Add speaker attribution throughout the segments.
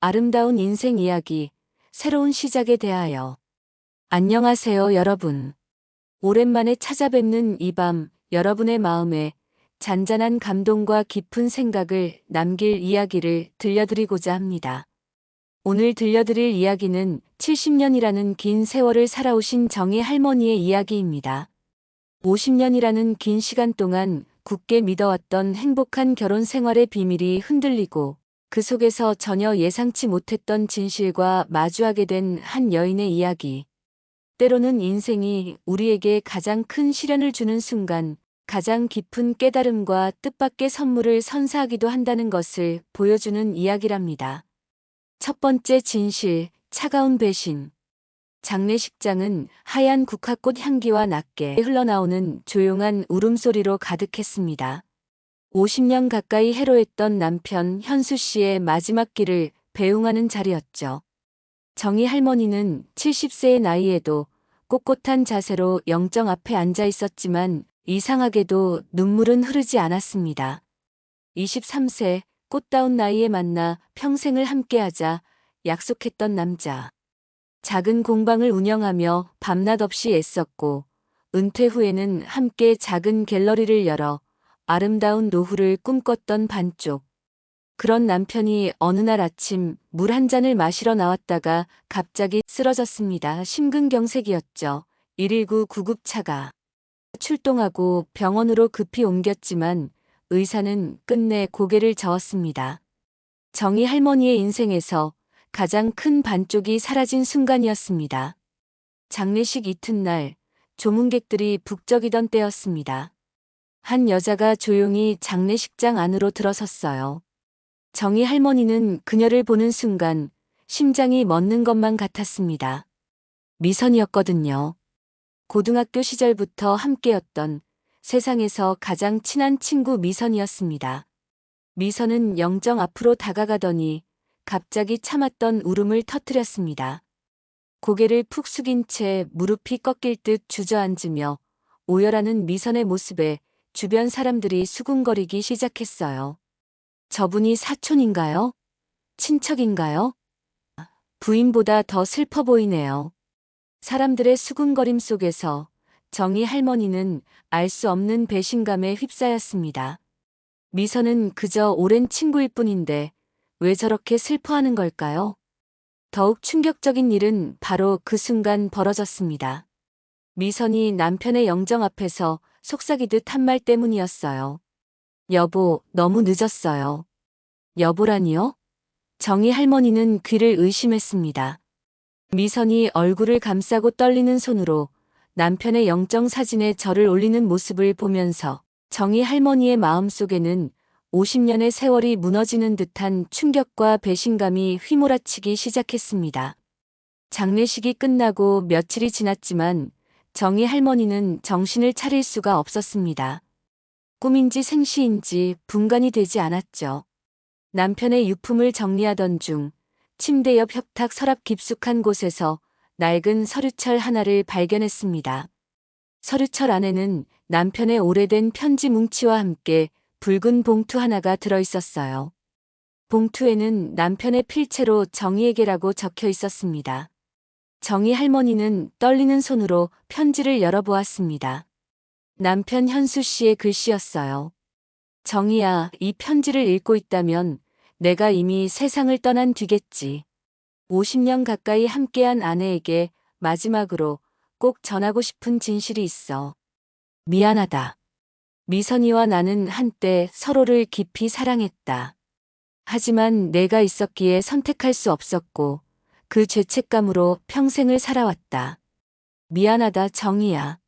Speaker 1: 아름다운 인생 이야기, 새로운 시작에 대하여. 안녕하세요, 여러분. 오랜만에 찾아뵙는 이 밤, 여러분의 마음에 잔잔한 감동과 깊은 생각을 남길 이야기를 들려드리고자 합니다. 오늘 들려드릴 이야기는 70년이라는 긴 세월을 살아오신 정희 할머니의 이야기입니다. 50년이라는 긴 시간 동안 굳게 믿어왔던 행복한 결혼 생활의 비밀이 흔들리고 그 속에서 전혀 예상치 못했던 진실과 마주하게 된 한 여인의 이야기. 때로는 인생이 우리에게 가장 큰 시련을 주는 순간, 가장 깊은 깨달음과 뜻밖의 선물을 선사하기도 한다는 것을 보여주는 이야기랍니다. 첫 번째 진실, 차가운 배신. 장례식장은 하얀 국화꽃 향기와 낮게 흘러나오는 조용한 울음소리로 가득했습니다. 50년 가까이 해로했던 남편 현수 씨의 마지막 길을 배웅하는 자리였죠. 정희 할머니는 70세의 나이에도 꼿꼿한 자세로 영정 앞에 앉아 있었지만 이상하게도 눈물은 흐르지 않았습니다. 23세 꽃다운 나이에 만나 평생을 함께하자 약속했던 남자. 작은 공방을 운영하며 밤낮 없이 애썼고 은퇴 후에는 함께 작은 갤러리를 열어 아름다운 노후를 꿈꿨던 반쪽. 그런 남편이 어느 날 아침 물 한 잔을 마시러 나왔다가 갑자기 쓰러졌습니다. 심근경색이었죠. 119 구급차가 출동하고 병원으로 급히 옮겼지만 의사는 끝내 고개를 저었습니다. 정희 할머니의 인생에서 가장 큰 반쪽이 사라진 순간이었습니다. 장례식 이튿날 조문객들이 북적이던 때였습니다. 한 여자가 조용히 장례식장 안으로 들어섰어요. 정희 할머니는 그녀를 보는 순간 심장이 멎는 것만 같았습니다. 미선이었거든요. 고등학교 시절부터 함께였던 세상에서 가장 친한 친구 미선이었습니다. 미선은 영정 앞으로 다가가더니 갑자기 참았던 울음을 터뜨렸습니다. 고개를 푹 숙인 채 무릎이 꺾일 듯 주저앉으며 오열하는 미선의 모습에 주변 사람들이 수군거리기 시작했어요. 저분이 사촌인가요? 친척인가요? 부인보다 더 슬퍼 보이네요. 사람들의 수군거림 속에서 정희 할머니는 알 수 없는 배신감에 휩싸였습니다. 미선은 그저 오랜 친구일 뿐인데 왜 저렇게 슬퍼하는 걸까요? 더욱 충격적인 일은 바로 그 순간 벌어졌습니다. 미선이 남편의 영정 앞에서 속삭이듯 한 말 때문이었어요. 여보, 너무 늦었어요. 여보라니요? 정희 할머니는 귀를 의심했습니다. 미선이 얼굴을 감싸고 떨리는 손으로 남편의 영정 사진에 절을 올리는 모습을 보면서 정희 할머니의 마음속에는 50년의 세월이 무너지는 듯한 충격과 배신감이 휘몰아치기 시작했습니다. 장례식이 끝나고 며칠이 지났지만 정희 할머니는 정신을 차릴 수가 없었습니다. 꿈인지 생시인지 분간이 되지 않았죠. 남편의 유품을 정리하던 중 침대 옆 협탁 서랍 깊숙한 곳에서 낡은 서류철 하나를 발견했습니다. 서류철 안에는 남편의 오래된 편지 뭉치와 함께 붉은 봉투 하나가 들어있었어요. 봉투에는 남편의 필체로 정희에게라고 적혀 있었습니다. 정희 할머니는 떨리는 손으로 편지를 열어보았습니다. 남편 현수 씨의 글씨였어요. 정희야, 이 편지를 읽고 있다면 내가 이미 세상을 떠난 뒤겠지. 50년 가까이 함께한 아내에게 마지막으로 꼭 전하고 싶은 진실이 있어. 미안하다. 미선이와 나는 한때 서로를 깊이 사랑했다. 하지만 내가 있었기에 선택할 수 없었고 그 죄책감으로 평생을 살아왔다. 미안하다, 정희야.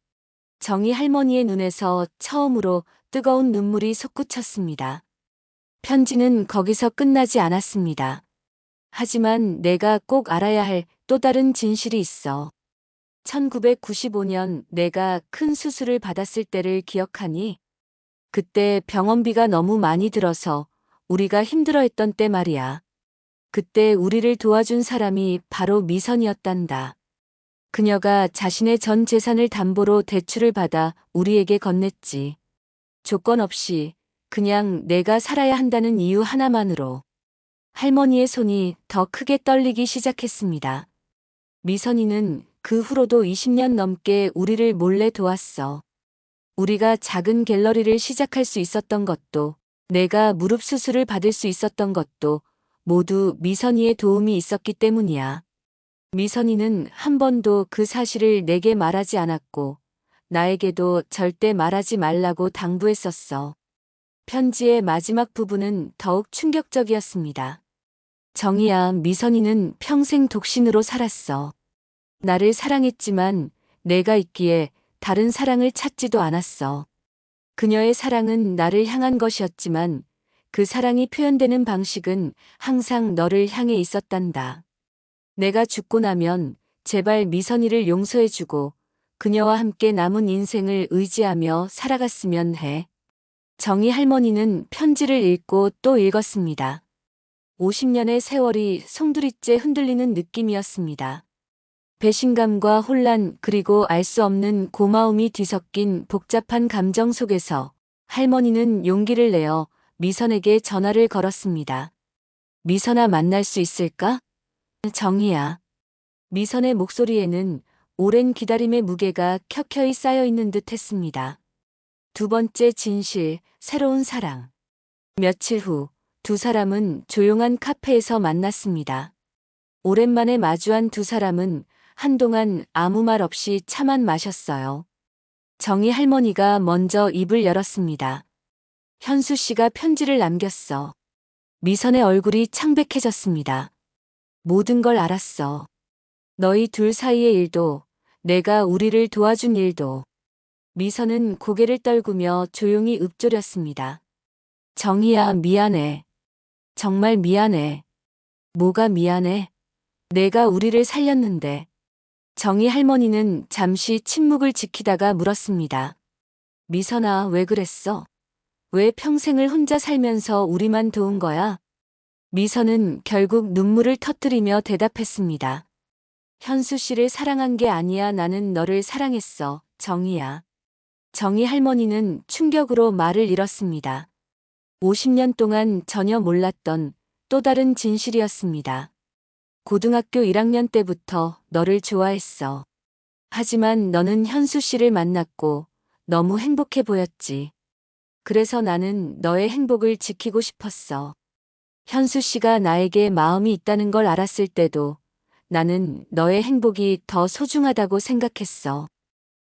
Speaker 1: 정희 할머니의 눈에서 처음으로 뜨거운 눈물이 솟구쳤습니다. 편지는 거기서 끝나지 않았습니다. 하지만 내가 꼭 알아야 할 또 다른 진실이 있어. 1995년 내가 큰 수술을 받았을 때를 기억하니? 그때 병원비가 너무 많이 들어서 우리가 힘들어했던 때 말이야. 그때 우리를 도와준 사람이 바로 미선이었단다. 그녀가 자신의 전 재산을 담보로 대출을 받아 우리에게 건넸지. 조건 없이 그냥 내가 살아야 한다는 이유 하나만으로. 할머니의 손이 더 크게 떨리기 시작했습니다. 미선이는 그 후로도 20년 넘게 우리를 몰래 도왔어. 우리가 작은 갤러리를 시작할 수 있었던 것도, 내가 무릎 수술을 받을 수 있었던 것도 모두 미선이의 도움이 있었기 때문이야. 미선이는 한 번도 그 사실을 내게 말하지 않았고, 나에게도 절대 말하지 말라고 당부했었어. 편지의 마지막 부분은 더욱 충격적이었습니다. 정희야, 미선이는 평생 독신으로 살았어. 나를 사랑했지만 내가 있기에 다른 사랑을 찾지도 않았어. 그녀의 사랑은 나를 향한 것이었지만 그 사랑이 표현되는 방식은 항상 너를 향해 있었단다. 내가 죽고 나면 제발 미선이를 용서해주고 그녀와 함께 남은 인생을 의지하며 살아갔으면 해. 정희 할머니는 편지를 읽고 또 읽었습니다. 50년의 세월이 송두리째 흔들리는 느낌이었습니다. 배신감과 혼란 그리고 알 수 없는 고마움이 뒤섞인 복잡한 감정 속에서 할머니는 용기를 내어 미선에게 전화를 걸었습니다. 미선아, 만날 수 있을까? 정희야. 미선의 목소리에는 오랜 기다림의 무게가 켜켜이 쌓여 있는 듯 했습니다. 두 번째 진실, 새로운 사랑. 며칠 후 두 사람은 조용한 카페에서 만났습니다. 오랜만에 마주한 두 사람은 한동안 아무 말 없이 차만 마셨어요. 정희 할머니가 먼저 입을 열었습니다. 현수 씨가 편지를 남겼어. 미선의 얼굴이 창백해졌습니다. 모든 걸 알았어. 너희 둘 사이의 일도, 내가 우리를 도와준 일도. 미선은 고개를 떨구며 조용히 읊조렸습니다. 정희야, 미안해. 정말 미안해. 뭐가 미안해? 내가 우리를 살렸는데. 정희 할머니는 잠시 침묵을 지키다가 물었습니다. 미선아, 왜 그랬어? 왜 평생을 혼자 살면서 우리만 도운 거야? 미선은 결국 눈물을 터뜨리며 대답했습니다. 현수 씨를 사랑한 게 아니야. 나는 너를 사랑했어, 정희야. 정희 할머니는 충격으로 말을 잃었습니다. 50년 동안 전혀 몰랐던 또 다른 진실이었습니다. 고등학교 1학년 때부터 너를 좋아했어. 하지만 너는 현수 씨를 만났고 너무 행복해 보였지. 그래서 나는 너의 행복을 지키고 싶었어. 현수 씨가 나에게 마음이 있다는 걸 알았을 때도 나는 너의 행복이 더 소중하다고 생각했어.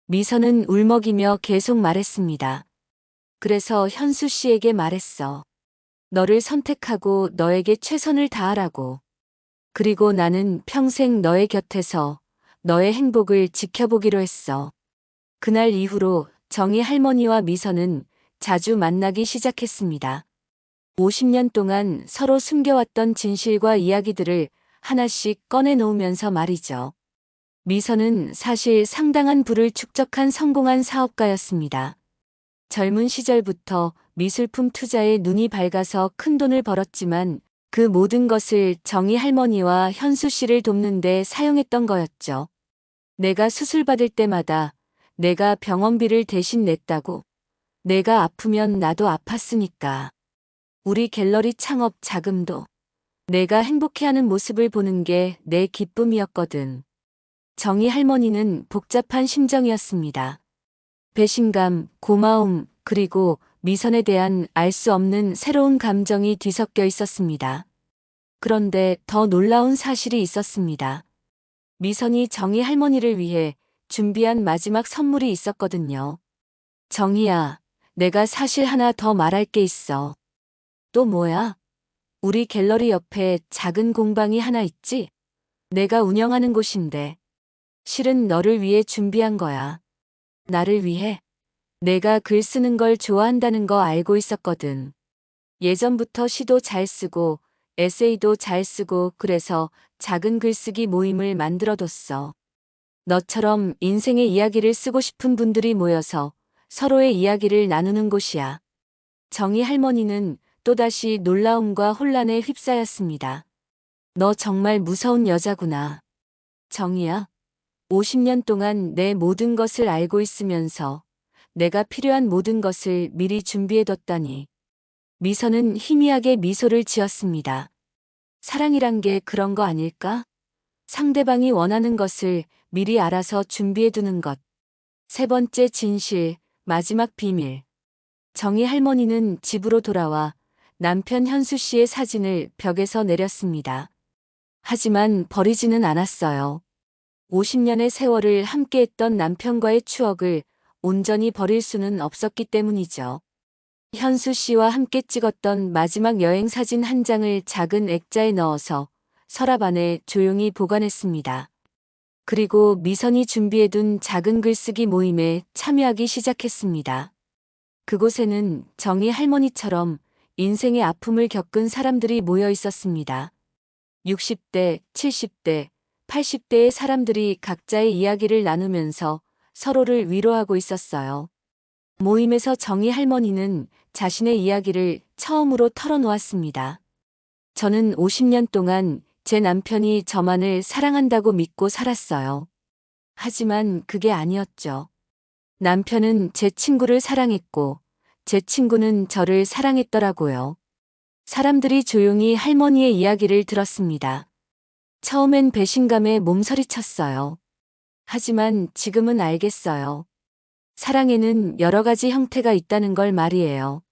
Speaker 1: 미선은 울먹이며 계속 말했습니다. 그래서 현수 씨에게 말했어. 너를 선택하고 너에게 최선을 다하라고. 그리고 나는 평생 너의 곁에서 너의 행복을 지켜보기로 했어. 그날 이후로 정희 할머니와 미선은 자주 만나기 시작했습니다. 50년 동안 서로 숨겨왔던 진실과 이야기들을 하나씩 꺼내놓으면서 말이죠. 미선은 사실 상당한 부를 축적한 성공한 사업가였습니다. 젊은 시절부터 미술품 투자에 눈이 밝아서 큰 돈을 벌었지만 그 모든 것을 정희 할머니와 현수 씨를 돕는 데 사용했던 거였죠. 내가 수술받을 때마다 내가 병원비를 대신 냈다고. 내가 아프면 나도 아팠으니까. 우리 갤러리 창업 자금도. 내가 행복해하는 모습을 보는 게 내 기쁨이었거든. 정희 할머니는 복잡한 심정이었습니다. 배신감, 고마움, 그리고 미선에 대한 알 수 없는 새로운 감정이 뒤섞여 있었습니다. 그런데 더 놀라운 사실이 있었습니다. 미선이 정희 할머니를 위해 준비한 마지막 선물이 있었거든요. 정희야, 내가 사실 하나 더 말할 게 있어. 또 뭐야? 우리 갤러리 옆에 작은 공방이 하나 있지? 내가 운영하는 곳인데. 실은 너를 위해 준비한 거야. 나를 위해? 내가 글 쓰는 걸 좋아한다는 거 알고 있었거든. 예전부터 시도 잘 쓰고 에세이도 잘 쓰고 그래서 작은 글쓰기 모임을 만들어뒀어. 너처럼 인생의 이야기를 쓰고 싶은 분들이 모여서 서로의 이야기를 나누는 곳이야. 정희 할머니는 또다시 놀라움과 혼란에 휩싸였습니다. 너 정말 무서운 여자구나. 정희야. 50년 동안 내 모든 것을 알고 있으면서 내가 필요한 모든 것을 미리 준비해뒀다니. 미선은 희미하게 미소를 지었습니다. 사랑이란 게 그런 거 아닐까? 상대방이 원하는 것을 미리 알아서 준비해 두는 것. 세 번째 진실, 마지막 비밀. 정희 할머니는 집으로 돌아와 남편 현수 씨의 사진을 벽에서 내렸습니다. 하지만 버리지는 않았어요. 50년의 세월을 함께했던 남편과의 추억을 온전히 버릴 수는 없었기 때문이죠. 현수 씨와 함께 찍었던 마지막 여행 사진 한 장을 작은 액자에 넣어서 서랍 안에 조용히 보관했습니다. 그리고 미선이 준비해둔 작은 글쓰기 모임에 참여하기 시작했습니다. 그곳에는 정희 할머니처럼 인생의 아픔을 겪은 사람들이 모여 있었습니다. 60대, 70대, 80대의 사람들이 각자의 이야기를 나누면서 서로를 위로하고 있었어요. 모임에서 정희 할머니는 자신의 이야기를 처음으로 털어놓았습니다. 저는 50년 동안 제 남편이 저만을 사랑한다고 믿고 살았어요. 하지만 그게 아니었죠. 남편은 제 친구를 사랑했고, 제 친구는 저를 사랑했더라고요. 사람들이 조용히 할머니의 이야기를 들었습니다. 처음엔 배신감에 몸서리쳤어요. 하지만 지금은 알겠어요. 사랑에는 여러 가지 형태가 있다는 걸 말이에요.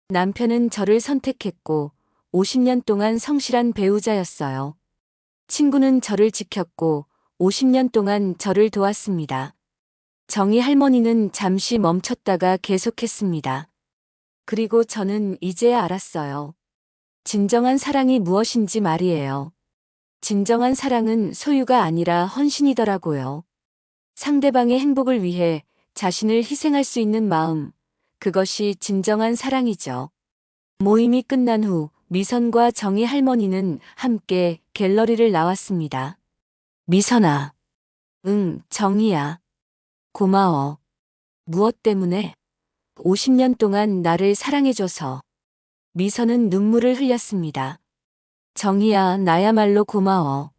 Speaker 1: 남편은 저를 선택했고 50년 동안 성실한 배우자였어요. 친구는 저를 지켰고 50년 동안 저를 도왔습니다. 정희 할머니는 잠시 멈췄다가 계속했습니다. 그리고 저는 이제야 알았어요. 진정한 사랑이 무엇인지 말이에요. 진정한 사랑은 소유가 아니라 헌신이더라고요. 상대방의 행복을 위해 자신을 희생할 수 있는 마음, 그것이 진정한 사랑이죠. 모임이 끝난 후 미선과 정희 할머니는 함께 갤러리를 나왔습니다. 미선아. 응, 정희야. 고마워. 무엇 때문에? 50년 동안 나를 사랑해줘서. 미선은 눈물을 흘렸습니다. 정희야, 나야말로 고마워.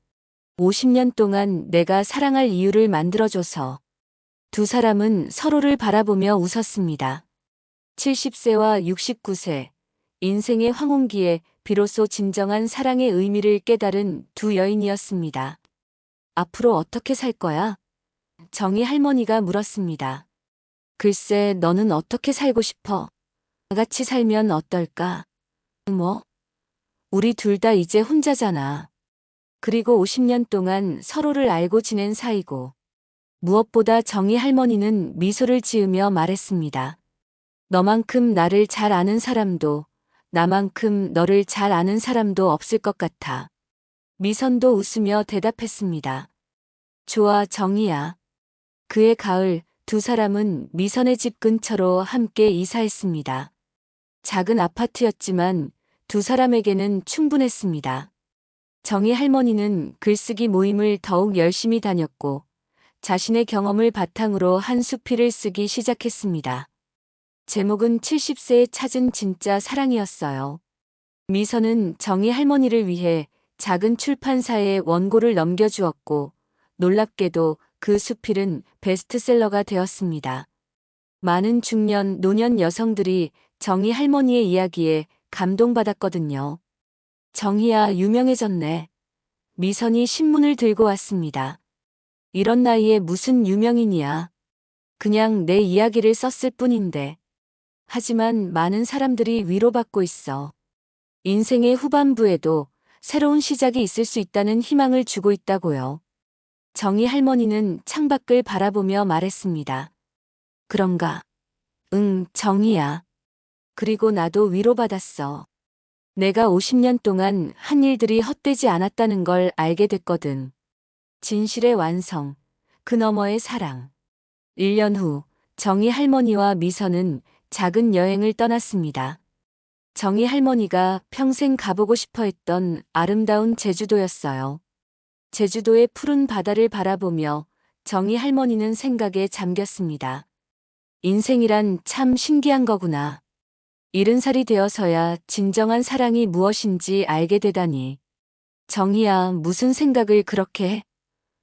Speaker 1: 50년 동안 내가 사랑할 이유를 만들어줘서. 두 사람은 서로를 바라보며 웃었습니다. 70세와 69세, 인생의 황혼기에 비로소 진정한 사랑의 의미를 깨달은 두 여인이었습니다. 앞으로 어떻게 살 거야? 정희 할머니가 물었습니다. 글쎄, 너는 어떻게 살고 싶어? 같이 살면 어떨까? 뭐? 우리 둘 다 이제 혼자잖아. 그리고 50년 동안 서로를 알고 지낸 사이고. 무엇보다 정희 할머니는 미소를 지으며 말했습니다. 너만큼 나를 잘 아는 사람도, 나만큼 너를 잘 아는 사람도 없을 것 같아. 미선도 웃으며 대답했습니다. 좋아, 정희야. 그해 가을 두 사람은 미선의 집 근처로 함께 이사했습니다. 작은 아파트였지만 두 사람에게는 충분했습니다. 정희 할머니는 글쓰기 모임을 더욱 열심히 다녔고 자신의 경험을 바탕으로 한 수필을 쓰기 시작했습니다. 제목은 70세에 찾은 진짜 사랑이었어요. 미선은 정희 할머니를 위해 작은 출판사에 원고를 넘겨주었고 놀랍게도 그 수필은 베스트셀러가 되었습니다. 많은 중년, 노년 여성들이 정희 할머니의 이야기에 감동받았거든요. 정희야, 유명해졌네. 미선이 신문을 들고 왔습니다. 이런 나이에 무슨 유명인이야. 그냥 내 이야기를 썼을 뿐인데. 하지만 많은 사람들이 위로받고 있어. 인생의 후반부에도 새로운 시작이 있을 수 있다는 희망을 주고 있다고요. 정희 할머니는 창밖을 바라보며 말했습니다. 그런가? 응, 정희야. 그리고 나도 위로받았어. 내가 50년 동안 한 일들이 헛되지 않았다는 걸 알게 됐거든. 진실의 완성, 그 너머의 사랑. 1년 후 정희 할머니와 미선은 작은 여행을 떠났습니다. 정희 할머니가 평생 가보고 싶어 했던 아름다운 제주도였어요. 제주도의 푸른 바다를 바라보며 정희 할머니는 생각에 잠겼습니다. 인생이란 참 신기한 거구나. 70살이 되어서야 진정한 사랑이 무엇인지 알게 되다니. 정희야, 무슨 생각을 그렇게 해?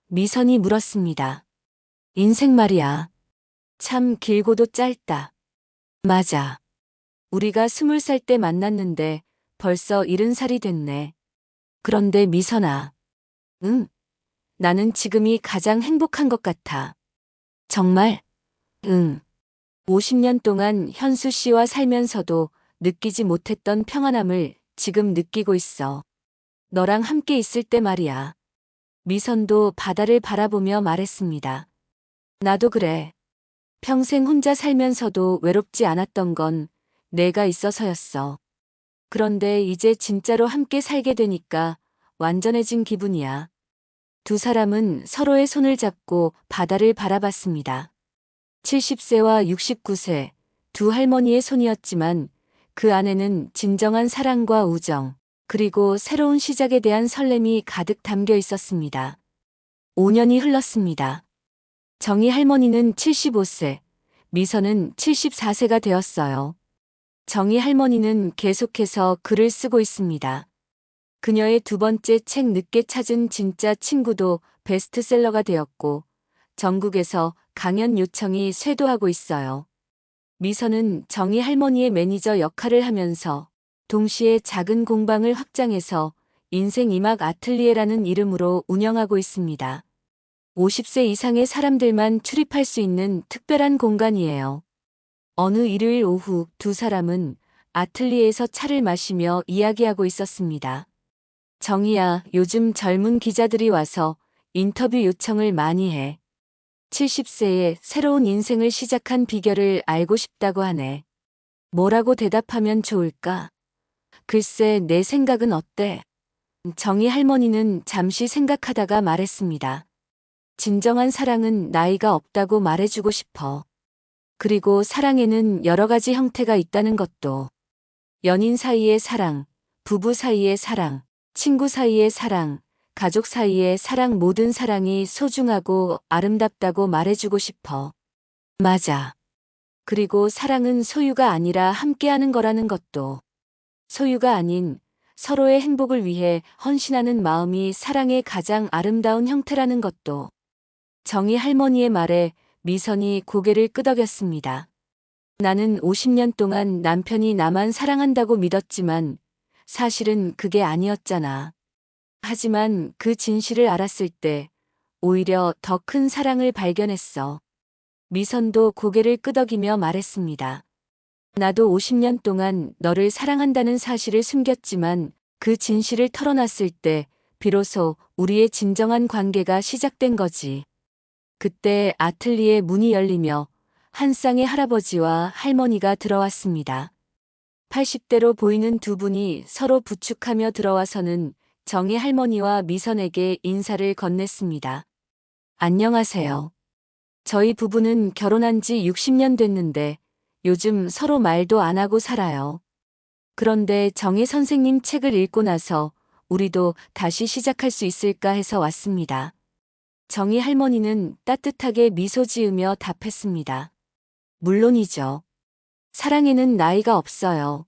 Speaker 1: 미선이 물었습니다. 인생 말이야. 참 길고도 짧다. 맞아. 우리가 20살 때 만났는데 벌써 70살이 됐네. 그런데 미선아, 응, 나는 지금이 가장 행복한 것 같아. 정말? 응. 50년 동안 현수 씨와 살면서도 느끼지 못했던 평안함을 지금 느끼고 있어. 너랑 함께 있을 때 말이야. 미선도 바다를 바라보며 말했습니다. 나도 그래. 평생 혼자 살면서도 외롭지 않았던 건 내가 있어서였어. 그런데 이제 진짜로 함께 살게 되니까 완전해진 기분이야. 두 사람은 서로의 손을 잡고 바다를 바라봤습니다. 70세와 69세, 두 할머니의 손이었지만 그 안에는 진정한 사랑과 우정, 그리고 새로운 시작에 대한 설렘이 가득 담겨 있었습니다. 5년이 흘렀습니다. 정희 할머니는 75세, 미선은 74세가 되었어요. 정희 할머니는 계속해서 글을 쓰고 있습니다. 그녀의 두 번째 책 늦게 찾은 진짜 친구도 베스트셀러가 되었고 전국에서 강연 요청이 쇄도하고 있어요. 미선은 정희 할머니의 매니저 역할을 하면서 동시에 작은 공방을 확장해서 인생 이막 아틀리에라는 이름으로 운영하고 있습니다. 50세 이상의 사람들만 출입할 수 있는 특별한 공간이에요. 어느 일요일 오후 두 사람은 아틀리에에서 차를 마시며 이야기하고 있었습니다. 정희야, 요즘 젊은 기자들이 와서 인터뷰 요청을 많이 해. 70세에 새로운 인생을 시작한 비결을 알고 싶다고 하네. 뭐라고 대답하면 좋을까? 글쎄, 내 생각은 어때? 정희 할머니는 잠시 생각하다가 말했습니다. 진정한 사랑은 나이가 없다고 말해주고 싶어. 그리고 사랑에는 여러 가지 형태가 있다는 것도. 연인 사이의 사랑, 부부 사이의 사랑, 친구 사이의 사랑, 가족 사이의 사랑 모든 사랑이 소중하고 아름답다고 말해주고 싶어. 맞아. 그리고 사랑은 소유가 아니라 함께하는 거라는 것도. 소유가 아닌 서로의 행복을 위해 헌신하는 마음이 사랑의 가장 아름다운 형태라는 것도. 정희 할머니의 말에 미선이 고개를 끄덕였습니다. 나는 50년 동안 남편이 나만 사랑한다고 믿었지만 사실은 그게 아니었잖아. 하지만 그 진실을 알았을 때 오히려 더 큰 사랑을 발견했어. 미선도 고개를 끄덕이며 말했습니다. 나도 50년 동안 너를 사랑한다는 사실을 숨겼지만 그 진실을 털어놨을 때 비로소 우리의 진정한 관계가 시작된 거지. 그때 아틀리에 문이 열리며 한 쌍의 할아버지와 할머니가 들어왔습니다. 80대로 보이는 두 분이 서로 부축하며 들어와서는 정희 할머니와 미선에게 인사를 건넸습니다. 안녕하세요. 저희 부부는 결혼한 지 60년 됐는데 요즘 서로 말도 안 하고 살아요. 그런데 정희 선생님 책을 읽고 나서 우리도 다시 시작할 수 있을까 해서 왔습니다. 정희 할머니는 따뜻하게 미소 지으며 답했습니다. 물론이죠. 사랑에는 나이가 없어요.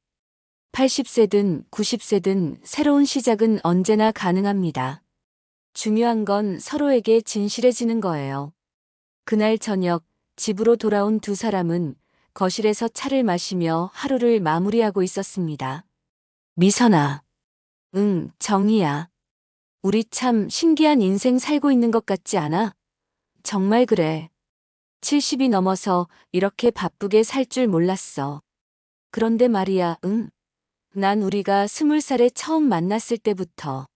Speaker 1: 80세든 90세든 새로운 시작은 언제나 가능합니다. 중요한 건 서로에게 진실해지는 거예요. 그날 저녁 집으로 돌아온 두 사람은 거실에서 차를 마시며 하루를 마무리하고 있었습니다. 미선아. 응, 정희야. 우리 참 신기한 인생 살고 있는 것 같지 않아? 정말 그래. 70이 넘어서 이렇게 바쁘게 살 줄 몰랐어. 그런데 말이야, 응. 난 우리가 20살에 처음 만났을 때부터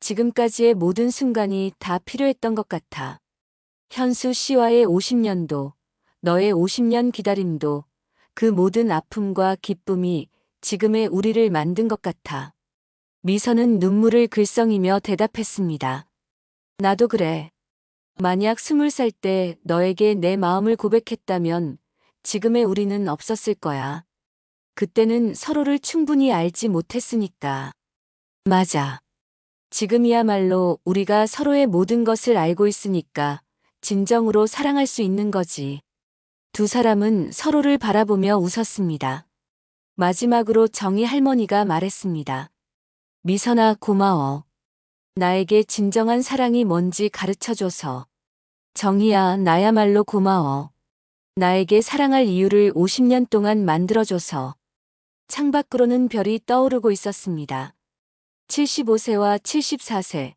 Speaker 1: 지금까지의 모든 순간이 다 필요했던 것 같아. 현수 씨와의 50년도, 너의 50년 기다림도, 그 모든 아픔과 기쁨이 지금의 우리를 만든 것 같아. 미선은 눈물을 글썽이며 대답했습니다. 나도 그래. 만약 20살 때 너에게 내 마음을 고백했다면 지금의 우리는 없었을 거야. 그때는 서로를 충분히 알지 못했으니까. 맞아. 지금이야말로 우리가 서로의 모든 것을 알고 있으니까 진정으로 사랑할 수 있는 거지. 두 사람은 서로를 바라보며 웃었습니다. 마지막으로 정희 할머니가 말했습니다. 미선아, 고마워. 나에게 진정한 사랑이 뭔지 가르쳐줘서. 정희야, 나야말로 고마워. 나에게 사랑할 이유를 50년 동안 만들어줘서. 창밖으로는 별이 떠오르고 있었습니다. 75세와 74세,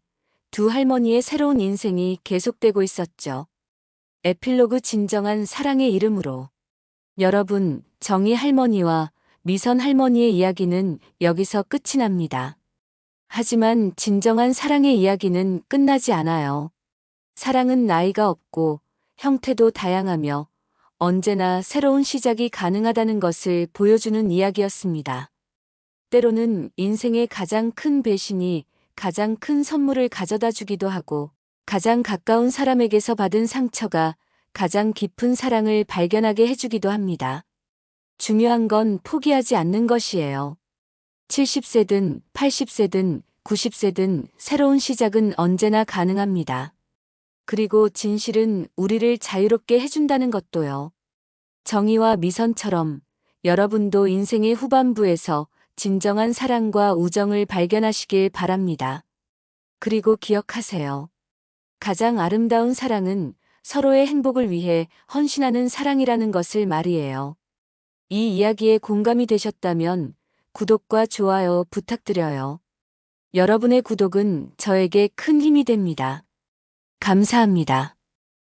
Speaker 1: 두 할머니의 새로운 인생이 계속되고 있었죠. 에필로그 진정한 사랑의 이름으로. 여러분, 정희 할머니와 미선 할머니의 이야기는 여기서 끝이 납니다. 하지만 진정한 사랑의 이야기는 끝나지 않아요. 사랑은 나이가 없고 형태도 다양하며 언제나 새로운 시작이 가능하다는 것을 보여주는 이야기였습니다. 때로는 인생의 가장 큰 배신이 가장 큰 선물을 가져다 주기도 하고 가장 가까운 사람에게서 받은 상처가 가장 깊은 사랑을 발견하게 해주기도 합니다. 중요한 건 포기하지 않는 것이에요. 70세든 80세든 90세든 새로운 시작은 언제나 가능합니다. 그리고 진실은 우리를 자유롭게 해준다는 것도요. 정의와 미선처럼 여러분도 인생의 후반부에서 진정한 사랑과 우정을 발견하시길 바랍니다. 그리고 기억하세요. 가장 아름다운 사랑은 서로의 행복을 위해 헌신하는 사랑이라는 것을 말이에요. 이 이야기에 공감이 되셨다면 구독과 좋아요 부탁드려요. 여러분의 구독은 저에게 큰 힘이 됩니다. 감사합니다.